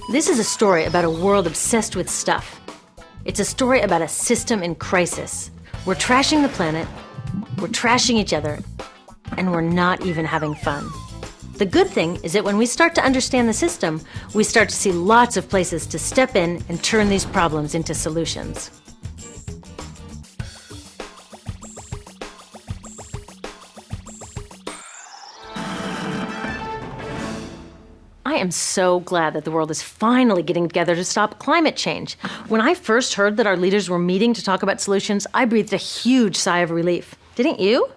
This is a story about a world obsessed with stuff. It's a story about a system in crisis. We're trashing the planet, we're trashing each other, and we're not even having fun. The good thing is that when we start to understand the system, we start to see lots of places to step in and turn these problems into solutions. I am so glad that the world is finally getting together to stop climate change. When I first heard that our leaders were meeting to talk about solutions, I breathed a huge sigh of relief. Didn't you?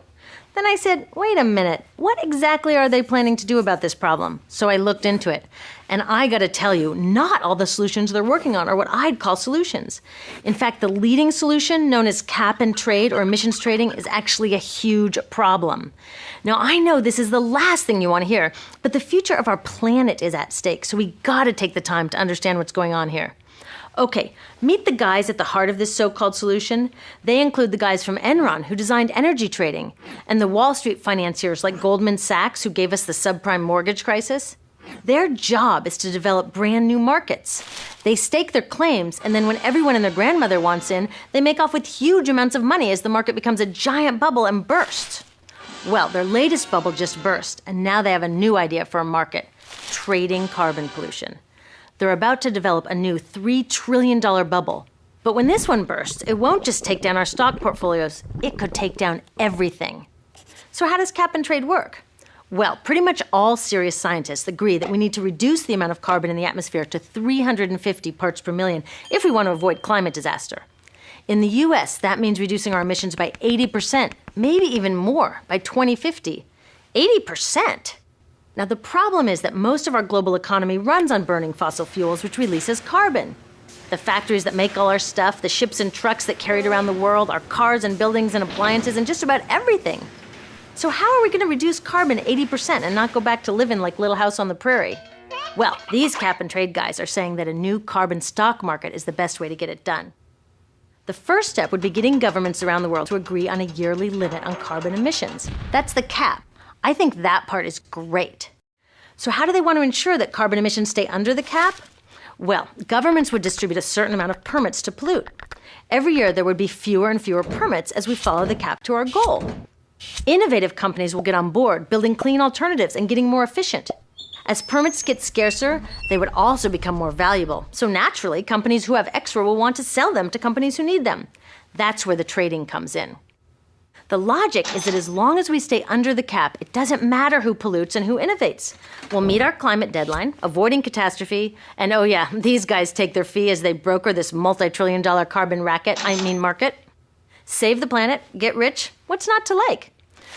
Then I said, wait a minute, what exactly are they planning to do about this problem? So I looked into it. And I gotta tell you, not all the solutions they're working on are what I'd call solutions. In fact, the leading solution, known as cap and trade or emissions trading, is actually a huge problem. Now, I know this is the last thing you want to hear, but the future of our planet is at stake, so we gotta take the time to understand what's going on here. Okay, meet the guys at the heart of this so-called solution. They include the guys from Enron, who designed energy trading, and the Wall Street financiers like Goldman Sachs, who gave us the subprime mortgage crisis. Their job is to develop brand new markets. They stake their claims, and then when everyone and their grandmother wants in, they make off with huge amounts of money as the market becomes a giant bubble and bursts. Well, their latest bubble just burst, and now they have a new idea for a market: trading carbon pollution. They're about to develop a new $3 trillion bubble. But when this one bursts, it won't just take down our stock portfolios, it could take down everything. So how does cap and trade work? Well, pretty much all serious scientists agree that we need to reduce the amount of carbon in the atmosphere to 350 parts per million if we want to avoid climate disaster. In the US, that means reducing our emissions by 80%, maybe even more, by 2050. 80%! Now, the problem is that most of our global economy runs on burning fossil fuels, which releases carbon. The factories that make all our stuff, the ships and trucks that carry it around the world, our cars and buildings and appliances, and just about everything. So how are we going to reduce carbon 80% and not go back to living like Little House on the Prairie? Well, these cap and trade guys are saying that a new carbon stock market is the best way to get it done. The first step would be getting governments around the world to agree on a yearly limit on carbon emissions. That's the cap. I think that part is great. So how do they want to ensure that carbon emissions stay under the cap? Well, governments would distribute a certain amount of permits to pollute. Every year there would be fewer and fewer permits as we follow the cap to our goal. Innovative companies will get on board, building clean alternatives and getting more efficient. As permits get scarcer, they would also become more valuable. So naturally, companies who have extra will want to sell them to companies who need them. That's where the trading comes in. The logic is that as long as we stay under the cap, it doesn't matter who pollutes and who innovates. We'll meet our climate deadline, avoiding catastrophe, and oh yeah, these guys take their fee as they broker this multi-trillion-dollar carbon market. Save the planet, get rich, what's not to like?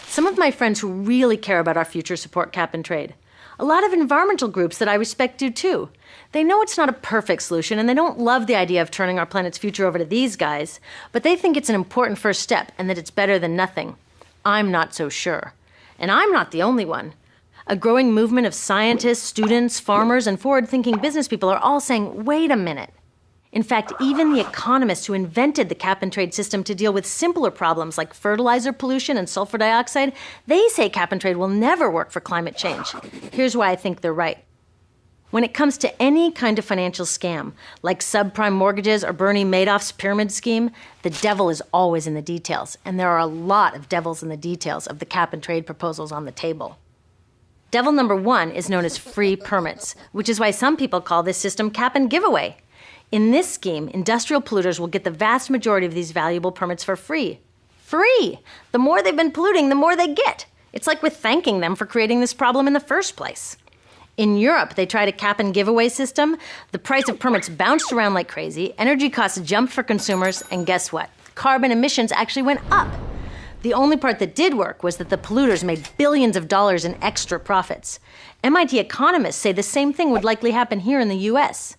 Some of my friends who really care about our future support cap and trade. A lot of environmental groups that I respect do too. They know it's not a perfect solution and they don't love the idea of turning our planet's future over to these guys, but they think it's an important first step and that it's better than nothing. I'm not so sure. And I'm not the only one. A growing movement of scientists, students, farmers, and forward-thinking business people are all saying, wait a minute. In fact, even the economists who invented the cap and trade system to deal with simpler problems like fertilizer pollution and sulfur dioxide, they say cap and trade will never work for climate change. Here's why I think they're right. When it comes to any kind of financial scam, like subprime mortgages or Bernie Madoff's pyramid scheme, the devil is always in the details, and there are a lot of devils in the details of the cap and trade proposals on the table. Devil number one is known as free permits, which is why some people call this system cap and giveaway. In this scheme, industrial polluters will get the vast majority of these valuable permits for free. Free! The more they've been polluting, the more they get. It's like we're thanking them for creating this problem in the first place. In Europe, they tried a cap and giveaway system. The price of permits bounced around like crazy, energy costs jumped for consumers, and guess what? Carbon emissions actually went up. The only part that did work was that the polluters made billions of dollars in extra profits. MIT economists say the same thing would likely happen here in the US.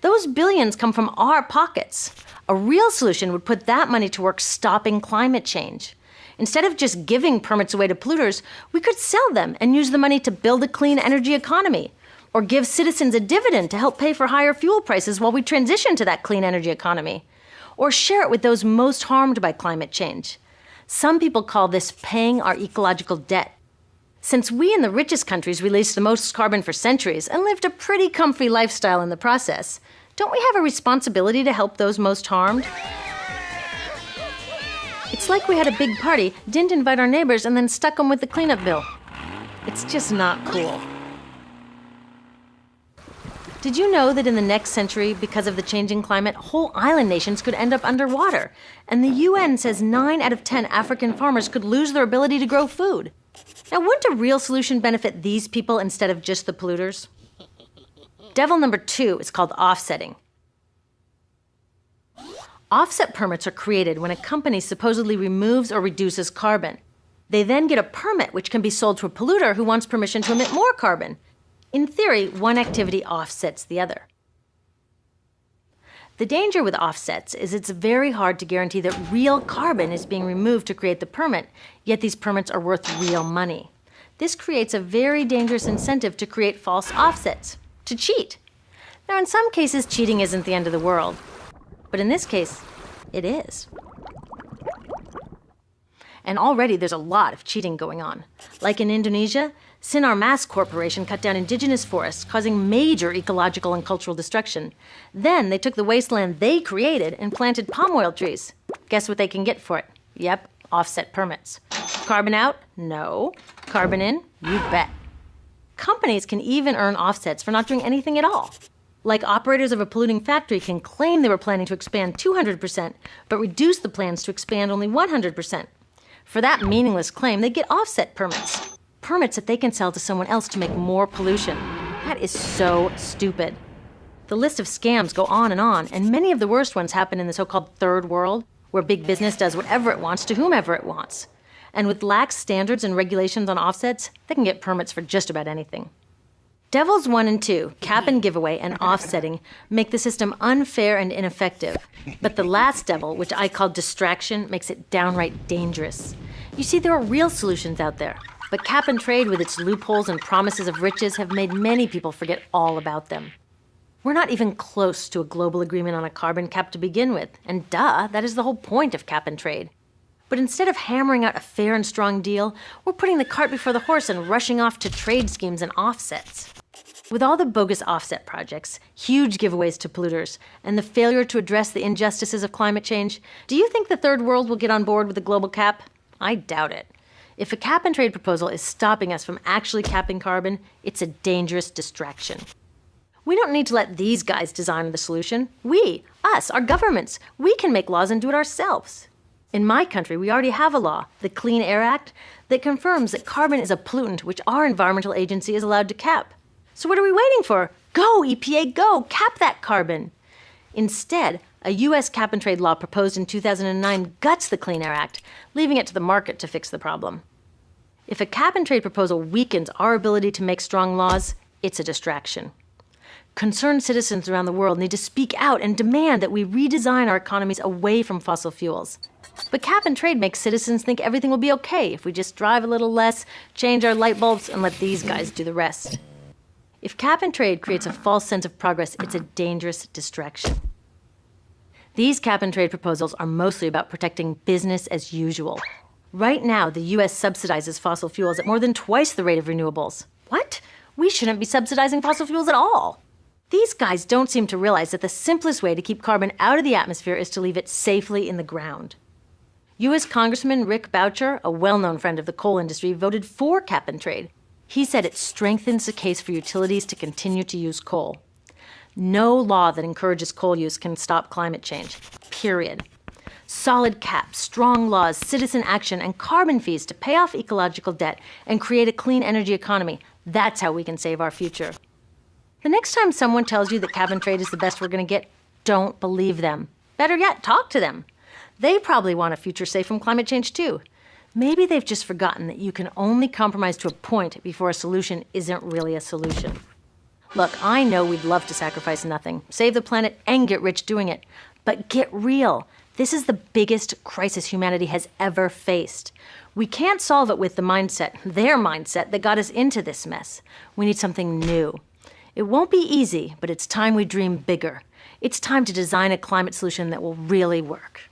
Those billions come from our pockets. A real solution would put that money to work stopping climate change. Instead of just giving permits away to polluters, we could sell them and use the money to build a clean energy economy, or give citizens a dividend to help pay for higher fuel prices while we transition to that clean energy economy, or share it with those most harmed by climate change. Some people call this paying our ecological debt. Since we in the richest countries released the most carbon for centuries and lived a pretty comfy lifestyle in the process, don't we have a responsibility to help those most harmed? It's like we had a big party, didn't invite our neighbors, and then stuck them with the cleanup bill. It's just not cool. Did you know that in the next century, because of the changing climate, whole island nations could end up underwater? And the UN says 9 out of 10 African farmers could lose their ability to grow food. Now, wouldn't a real solution benefit these people instead of just the polluters? Devil number 2 is called offsetting. Offset permits are created when a company supposedly removes or reduces carbon. They then get a permit which can be sold to a polluter who wants permission to emit more carbon. In theory, one activity offsets the other. The danger with offsets is it's very hard to guarantee that real carbon is being removed to create the permit, yet these permits are worth real money. This creates a very dangerous incentive to create false offsets, to cheat. Now, in some cases, cheating isn't the end of the world, but in this case, it is. And already there's a lot of cheating going on. Like in Indonesia, Sinar Mas Corporation cut down indigenous forests, causing major ecological and cultural destruction. Then they took the wasteland they created and planted palm oil trees. Guess what they can get for it? Yep, offset permits. Carbon out? No. Carbon in? You bet. Companies can even earn offsets for not doing anything at all. Like operators of a polluting factory can claim they were planning to expand 200%, but reduce the plans to expand only 100%. For that meaningless claim, they get offset permits. Permits that they can sell to someone else to make more pollution. That is so stupid. The list of scams go on, and many of the worst ones happen in the so-called third world, where big business does whatever it wants to whomever it wants. And with lax standards and regulations on offsets, they can get permits for just about anything. Devils 1 and 2, cap and giveaway and offsetting, make the system unfair and ineffective. But the last devil, which I call distraction, makes it downright dangerous. You see, there are real solutions out there. But cap and trade with its loopholes and promises of riches have made many people forget all about them. We're not even close to a global agreement on a carbon cap to begin with, and duh, that is the whole point of cap and trade. But instead of hammering out a fair and strong deal, we're putting the cart before the horse and rushing off to trade schemes and offsets. With all the bogus offset projects, huge giveaways to polluters, and the failure to address the injustices of climate change, do you think the third world will get on board with a global cap? I doubt it. If a cap and trade proposal is stopping us from actually capping carbon, it's a dangerous distraction. We don't need to let these guys design the solution. We, us, our governments, we can make laws and do it ourselves. In my country, we already have a law, the Clean Air Act, that confirms that carbon is a pollutant which our environmental agency is allowed to cap. So what are we waiting for? Go, EPA, go! Cap that carbon! Instead, a U.S. cap and trade law proposed in 2009 guts the Clean Air Act, leaving it to the market to fix the problem. If a cap and trade proposal weakens our ability to make strong laws, it's a distraction. Concerned citizens around the world need to speak out and demand that we redesign our economies away from fossil fuels. But cap and trade makes citizens think everything will be okay if we just drive a little less, change our light bulbs, and let these guys do the rest. If cap and trade creates a false sense of progress, it's a dangerous distraction. These cap and trade proposals are mostly about protecting business as usual. Right now, the U.S. subsidizes fossil fuels at more than twice the rate of renewables. What? We shouldn't be subsidizing fossil fuels at all. These guys don't seem to realize that the simplest way to keep carbon out of the atmosphere is to leave it safely in the ground. U.S. Congressman Rick Boucher, a well-known friend of the coal industry, voted for cap and trade. He said it strengthens the case for utilities to continue to use coal. No law that encourages coal use can stop climate change, period. Solid caps, strong laws, citizen action, and carbon fees to pay off ecological debt and create a clean energy economy. That's how we can save our future. The next time someone tells you that cap and trade is the best we're going to get, don't believe them. Better yet, talk to them. They probably want a future safe from climate change too. Maybe they've just forgotten that you can only compromise to a point before a solution isn't really a solution. Look, I know we'd love to sacrifice nothing, save the planet, and get rich doing it. But get real. This is the biggest crisis humanity has ever faced. We can't solve it with the mindset, their mindset, that got us into this mess. We need something new. It won't be easy, but it's time we dream bigger. It's time to design a climate solution that will really work.